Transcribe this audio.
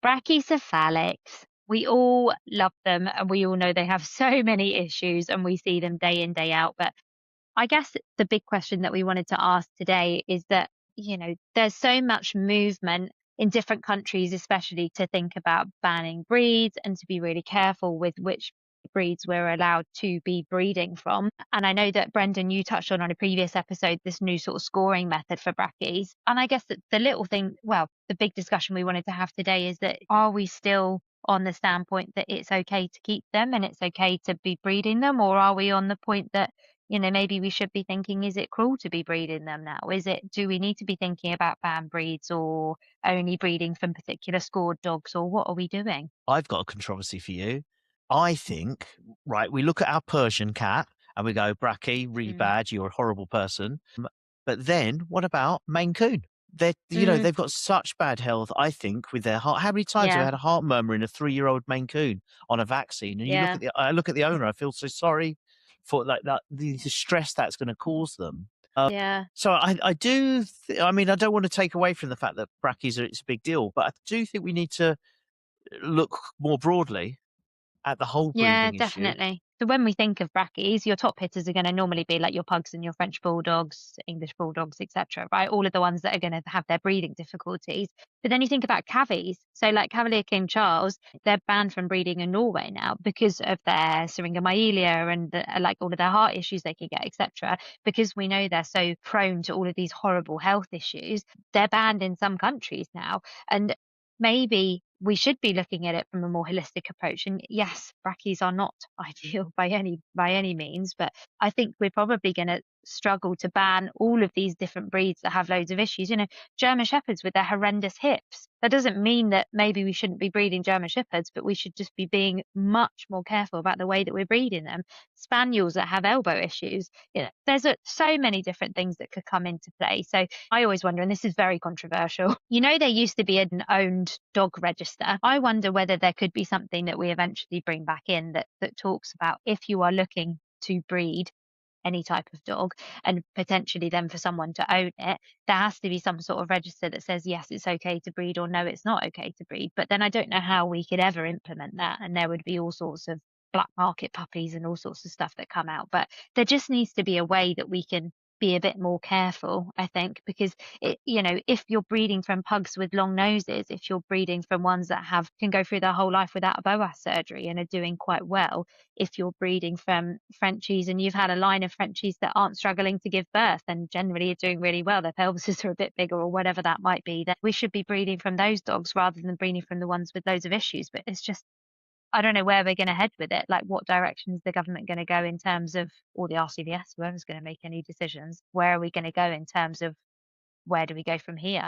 Brachycephalics. We all love them and we all know they have so many issues and we see them day in, day out. But I guess the big question that we wanted to ask today is that, there's so much movement in different countries, especially to think about banning breeds and to be really careful with which breeds we're allowed to be breeding from. And I know that Brendan, you touched on a previous episode, this new sort of scoring method for brackies. And I guess that the little thing, well, the big discussion we wanted to have today is that are we still on the standpoint that it's okay to keep them and it's okay to be breeding them? Or are we on the point that maybe we should be thinking, is it cruel to be breeding them now? Do we need to be thinking about banned breeds or only breeding from particular scored dogs, or what are we doing? I've got a controversy for you. I think, right, we look at our Persian cat and we go, Bracky, really Mm. bad, you're a horrible person. But then what about Maine Coon? Mm, They've got such bad health, I think, with their heart. How many times have I yeah, had a heart murmur in a 3-year-old Maine Coon on a vaccine? And yeah, I look at the owner, I feel so sorry for like that, the stress that's going to cause them. yeah. So I do, I mean, I don't want to take away from the fact that brackies it's a big deal, but I do think we need to look more broadly at the whole Yeah, breeding issue. definitely. So when we think of brackies, your top hitters are going to normally be like your pugs and your French bulldogs, English bulldogs, etc. Right? All of the ones that are going to have their breeding difficulties. But then you think about cavies. So like Cavalier King Charles, they're banned from breeding in Norway now because of their syringomyelia and like all of their heart issues they can get, etc. Because we know they're so prone to all of these horrible health issues, they're banned in some countries now. And maybe we should be looking at it from a more holistic approach. And yes, brackies are not ideal by any means, but I think we're probably going to struggle to ban all of these different breeds that have loads of issues. German shepherds with their horrendous hips. That doesn't mean that maybe we shouldn't be breeding German shepherds, but we should just be being much more careful about the way that we're breeding them. Spaniels that have elbow issues. There's so many different things that could come into play. So I always wonder, and this is very controversial, there used to be an owned dog register. I wonder whether there could be something that we eventually bring back in that talks about if you are looking to breed any type of dog and potentially then for someone to own it, there has to be some sort of register that says, yes, it's okay to breed or no, it's not okay to breed. But then I don't know how we could ever implement that. And there would be all sorts of black market puppies and all sorts of stuff that come out. But there just needs to be a way that we can be a bit more careful, I think, because if you're breeding from pugs with long noses, if you're breeding from ones that can go through their whole life without a BOAS surgery and are doing quite well, if you're breeding from Frenchies and you've had a line of Frenchies that aren't struggling to give birth and generally are doing really well, their pelvises are a bit bigger or whatever that might be, then we should be breeding from those dogs rather than breeding from the ones with loads of issues. But it's just, I don't know where we're going to head with it. Like, what direction is the government going to go in terms of, or the RCVS, whoever's going to make any decisions? Where are we going to go in terms of where do we go from here?